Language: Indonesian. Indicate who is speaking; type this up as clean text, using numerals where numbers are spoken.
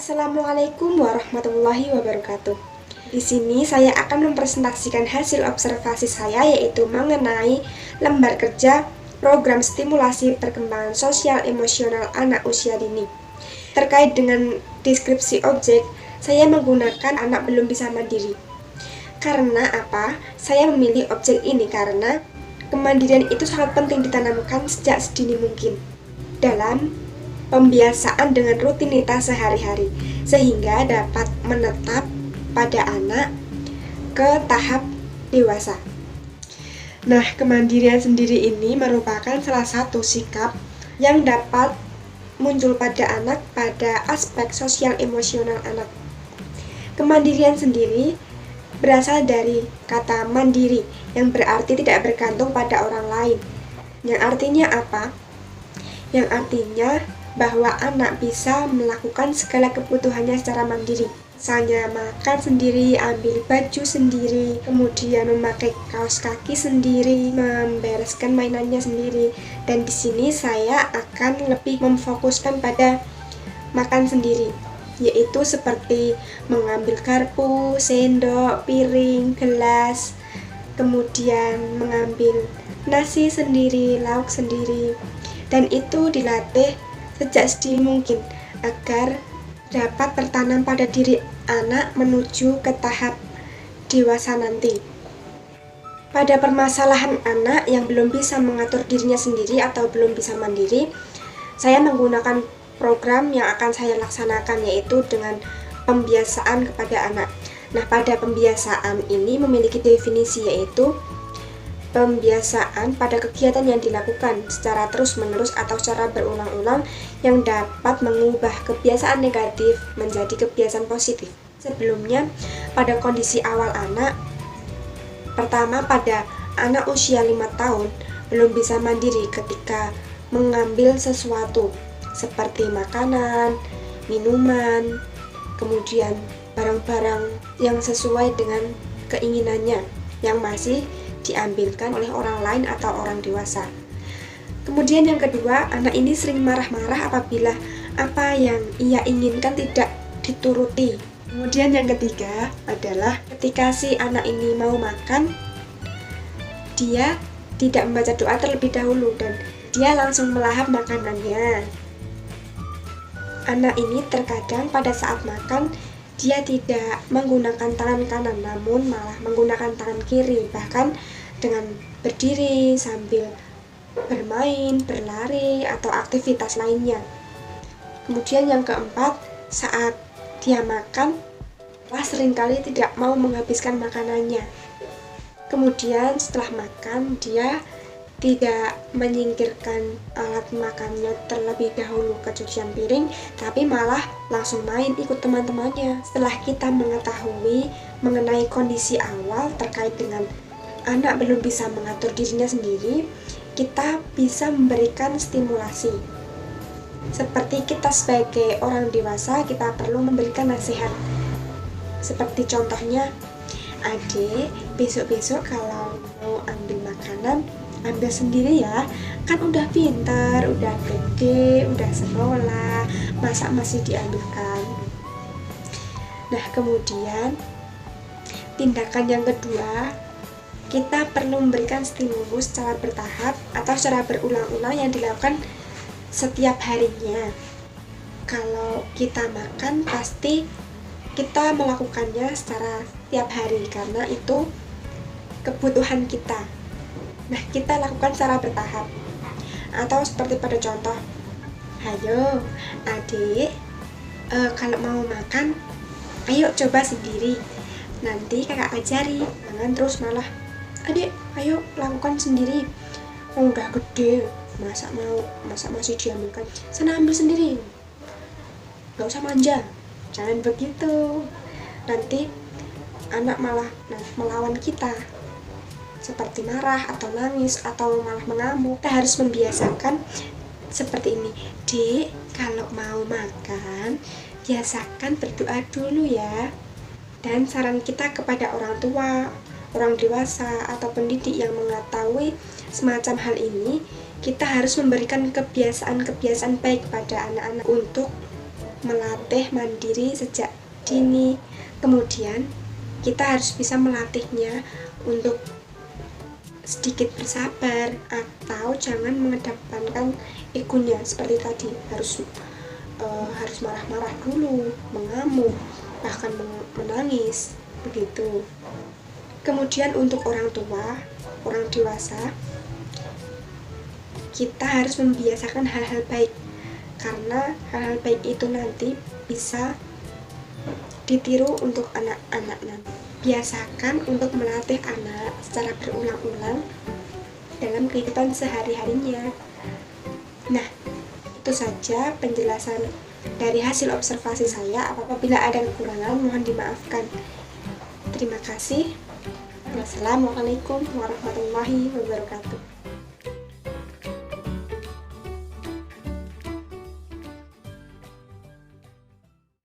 Speaker 1: Assalamualaikum warahmatullahi wabarakatuh. Di sini saya akan mempresentasikan hasil observasi saya, yaitu mengenai lembar kerja program stimulasi perkembangan sosial emosional anak usia dini. Terkait dengan deskripsi objek, saya menggunakan anak belum bisa mandiri. Karena apa? Saya memilih objek ini karena kemandirian itu sangat penting ditanamkan sejak sedini mungkin dalam pembiasaan dengan rutinitas sehari-hari, sehingga dapat menetap pada anak ke tahap dewasa. Nah, kemandirian sendiri ini merupakan salah satu sikap yang dapat muncul pada anak pada aspek sosial emosional anak. Kemandirian sendiri berasal dari kata mandiri yang berarti tidak bergantung pada orang lain. Yang artinya apa? Yang artinya bahwa anak bisa melakukan segala kebutuhannya secara mandiri. Misalnya makan sendiri, ambil baju sendiri, kemudian memakai kaos kaki sendiri, membereskan mainannya sendiri. Dan di sini saya akan lebih memfokuskan pada makan sendiri, yaitu seperti mengambil garpu, sendok, piring, gelas, kemudian mengambil nasi sendiri, lauk sendiri. Dan itu dilatih sejak sedini mungkin agar dapat tertanam pada diri anak menuju ke tahap dewasa nanti. Pada permasalahan anak yang belum bisa mengatur dirinya sendiri atau belum bisa mandiri, saya menggunakan program yang akan saya laksanakan, yaitu dengan pembiasaan kepada anak. Nah, pada pembiasaan ini memiliki definisi, yaitu pembiasaan pada kegiatan yang dilakukan secara terus-menerus atau secara berulang-ulang yang dapat mengubah kebiasaan negatif menjadi kebiasaan positif. Sebelumnya, pada kondisi awal anak, pertama pada anak usia 5 tahun belum bisa mandiri ketika mengambil sesuatu seperti makanan, minuman, kemudian barang-barang yang sesuai dengan keinginannya yang masih diambilkan oleh orang lain atau orang dewasa. Kemudian yang kedua, anak ini sering marah-marah apabila apa yang ia inginkan tidak dituruti. Kemudian yang ketiga adalah ketika si anak ini mau makan, dia tidak membaca doa terlebih dahulu dan dia langsung melahap makanannya. Anak ini terkadang pada saat makan dia tidak menggunakan tangan kanan, namun malah menggunakan tangan kiri, bahkan dengan berdiri sambil bermain, berlari, atau aktivitas lainnya. Kemudian yang keempat, saat dia makan, seringkali tidak mau menghabiskan makanannya. Kemudian setelah makan, dia tidak menyingkirkan alat makannya terlebih dahulu ke cucian piring, tapi malah langsung main ikut teman-temannya. Setelah kita mengetahui mengenai kondisi awal terkait dengan anak belum bisa mengatur dirinya sendiri, kita bisa memberikan stimulasi. Seperti kita sebagai orang dewasa, kita perlu memberikan nasihat. Seperti contohnya, adik, besok-besok kalau mau ambil makanan, ambil sendiri ya, kan udah pintar, udah gede, udah sekolah, masa masih diambilkan. Nah, kemudian tindakan yang kedua, kita perlu memberikan stimulus secara bertahap atau secara berulang-ulang yang dilakukan setiap harinya. Kalau kita makan, pasti kita melakukannya secara setiap hari karena itu kebutuhan kita. Nah, kita lakukan secara bertahap. Atau seperti pada contoh, ayo adik, kalau mau makan, ayo coba sendiri, nanti kakak ajari. Jangan terus malah, adik, ayo lakukan sendiri, udah gede, masa masih diambilkan, sana ambil sendiri, gak usah manja. Jangan begitu, nanti anak malah melawan kita, seperti marah atau nangis atau malah mengamuk. Kita harus membiasakan seperti ini. Dek, kalau mau makan, biasakan berdoa dulu ya. Dan saran kita kepada orang tua, orang dewasa, atau pendidik yang mengetahui semacam hal ini, kita harus memberikan kebiasaan-kebiasaan baik pada anak-anak untuk melatih mandiri sejak dini. Kemudian kita harus bisa melatihnya untuk sedikit bersabar, atau jangan mengedepankan egonya seperti tadi, harus marah-marah dulu, mengamuk, bahkan menangis, begitu. Kemudian untuk orang tua, orang dewasa, kita harus membiasakan hal-hal baik, karena hal-hal baik itu nanti bisa ditiru untuk anak-anak nanti. Biasakan untuk melatih anak secara berulang-ulang dalam kehidupan sehari-harinya. Nah, itu saja penjelasan dari hasil observasi saya. Apabila ada kekurangan, mohon dimaafkan. Terima kasih. Wassalamualaikum warahmatullahi wabarakatuh.